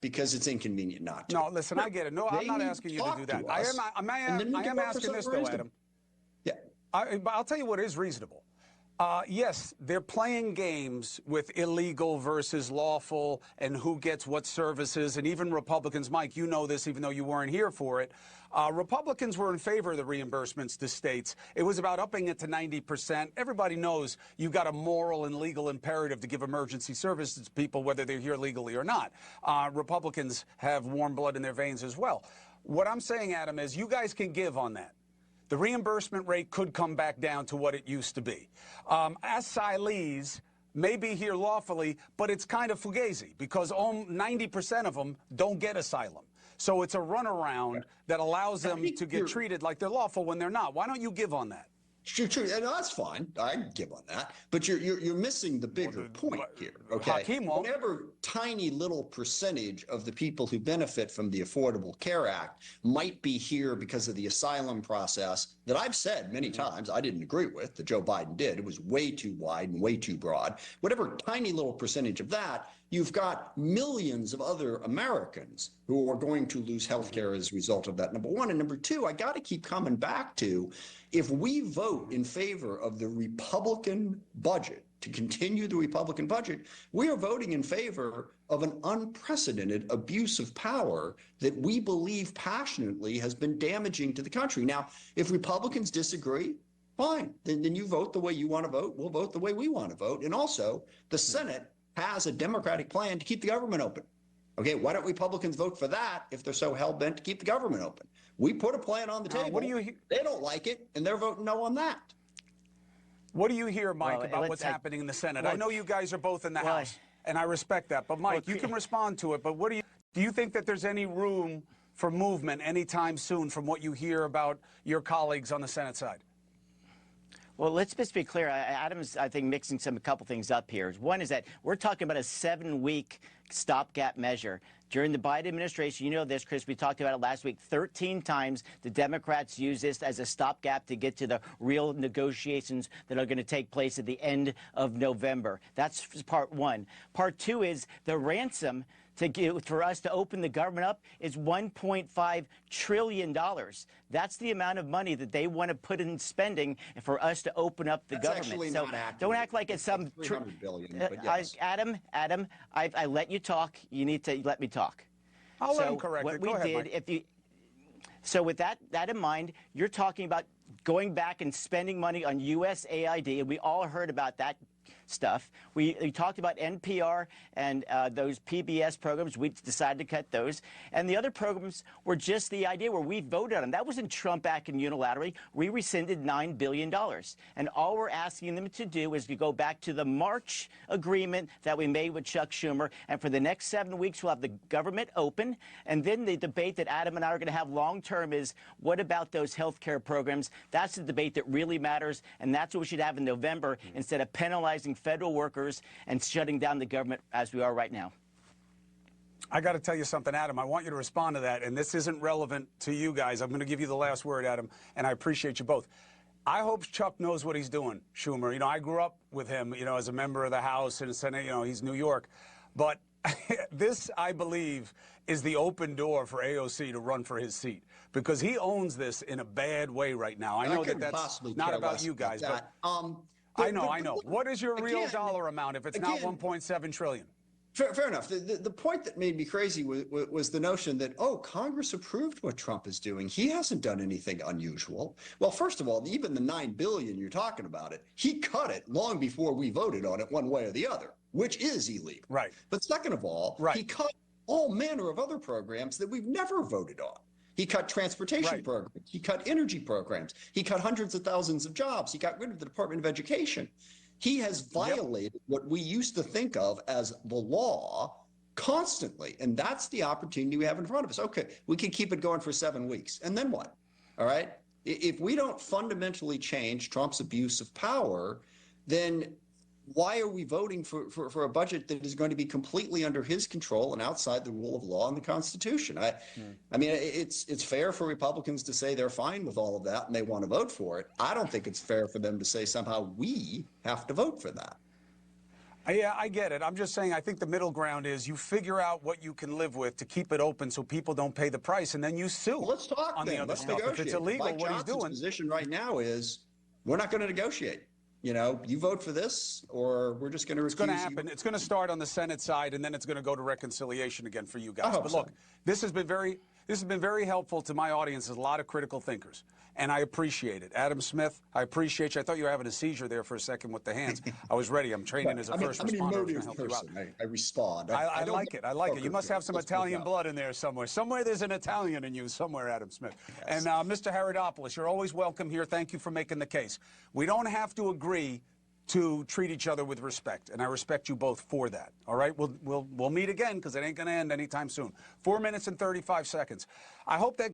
because it's inconvenient not to. No, listen, I get it. No, I'm not asking you to do that. I am asking this, though, Adam. Yeah. I'll tell you what is reasonable. Yes, they're playing games with illegal versus lawful and who gets what services. And even Republicans, Mike, you know this, even though you weren't here for it. Republicans were in favor of the reimbursements to states. It was about upping it to 90%. Everybody knows you've got a moral and legal imperative to give emergency services to people, whether they're here legally or not. Republicans have warm blood in their veins as well. What I'm saying, Adam, is you guys can give on that. The reimbursement rate could come back down to what it used to be. Asylees may be here lawfully, but it's kind of fugazi because 90% of them don't get asylum. So it's a runaround that allows them to get treated like they're lawful when they're not. Why don't you give on that? True. And that's fine. I give on that. But you're missing the bigger point here. Okay. Whatever tiny little percentage of the people who benefit from the Affordable Care Act might be here because of the asylum process that I've said many times I didn't agree with, that Joe Biden did. It was way too wide and way too broad. Whatever tiny little percentage of that, you've got millions of other Americans who are going to lose health care as a result of that, number one. And number two, I got to keep coming back to, if we vote in favor of the Republican budget, to continue the Republican budget, we are voting in favor of an unprecedented abuse of power that we believe passionately has been damaging to the country. Now, if Republicans disagree, fine. Then you vote the way you want to vote. We'll vote the way we want to vote. And also, the Senate has a Democratic plan to keep the government open. Okay, why don't Republicans vote for that if they're so hell-bent to keep the government open? We put a plan on the table. They don't like it, and they're voting no on that. What do you hear, Mike, about what's happening in the Senate? I know you guys are both in the House, and I respect that. But, Mike, you can respond to it. But what do you think that there's any room for movement anytime soon from what you hear about your colleagues on the Senate side? Well, let's just be clear. Adam's, I think, mixing a couple things up here. One is that we're talking about a 7-week stopgap measure. During the Biden administration, you know this, Chris, we talked about it last week, 13 times the Democrats use this as a stopgap to get to the real negotiations that are going to take place at the end of November. That's part one. Part two is the ransom for us to open the government up is $1.5 trillion. That's the amount of money that they want to put in spending for us to open up the government. So don't act like it's some $300 billion. But yes. Adam, I let you talk. You need to let me talk. I'll let him correct it. Go ahead, Mike. So with that in mind, you're talking about going back and spending money on USAID, and we all heard about that stuff. We talked about NPR and those PBS programs. We decided to cut those. And the other programs were just the idea where we voted on them. That wasn't Trump acting unilaterally. We rescinded $9 billion. And all we're asking them to do is to go back to the March agreement that we made with Chuck Schumer. And for the next 7 weeks, we'll have the government open. And then the debate that Adam and I are going to have long term is, what about those health care programs? That's the debate that really matters. And that's what we should have in November instead of penalizing federal workers and shutting down the government as we are right now. I got to tell you something, Adam. I want you to respond to that, and this isn't relevant to you guys. I'm going to give you the last word, Adam, and I appreciate you both. I hope Chuck knows what he's doing, Schumer. You know, I grew up with him, you know, as a member of the House and the Senate. You know, he's New York. But this, I believe, is the open door for AOC to run for his seat, because he owns this in a bad way right now. I know that's not about you guys, but I know. What is your real dollar amount if it's not $1.7 trillion? Fair enough. The point that made me crazy was the notion that, oh, Congress approved what Trump is doing. He hasn't done anything unusual. Well, first of all, even the $9 billion you're talking about he cut it long before we voted on it one way or the other, which is illegal. Right. But second of all, he cut all manner of other programs that we've never voted on. He cut transportation programs. He cut energy programs. He cut hundreds of thousands of jobs. He got rid of the Department of Education. He has violated what we used to think of as the law constantly. And that's the opportunity we have in front of us. Okay, we can keep it going for 7 weeks. And then what? All right? If we don't fundamentally change Trump's abuse of power, then why are we voting for a budget that is going to be completely under his control and outside the rule of law and the Constitution? I mean, it's fair for Republicans to say they're fine with all of that and they want to vote for it. I don't think it's fair for them to say somehow we have to vote for that. Yeah, I get it. I'm just saying I think the middle ground is you figure out what you can live with to keep it open so people don't pay the price, and then you sue. Well, let's talk on then. the other Let's stuff. negotiate. If it's illegal, Mike what he's Johnson's doing. position right now is we're not going to negotiate. You know, you vote for this, or we're just going to refuse. It's going to happen. It's going to start on the Senate side, and then it's going to go to reconciliation again for you guys. But look, so. this has been very helpful to my audience. There's a lot of critical thinkers, and I appreciate it. Adam Smith, I appreciate you. I thought you were having a seizure there for a second with the hands. I was ready. I'm training as a first responder. I'm an emotive person. I respond. I like it. I like it. You must have some Italian blood in there somewhere. Somewhere there's an Italian in you somewhere, Adam Smith. Yes. And Mr. Haridopolos, you're always welcome here. Thank you for making the case. We don't have to agree to treat each other with respect, and I respect you both for that. All right, we'll meet again because it ain't going to end anytime soon. 4 minutes and 35 seconds. I hope that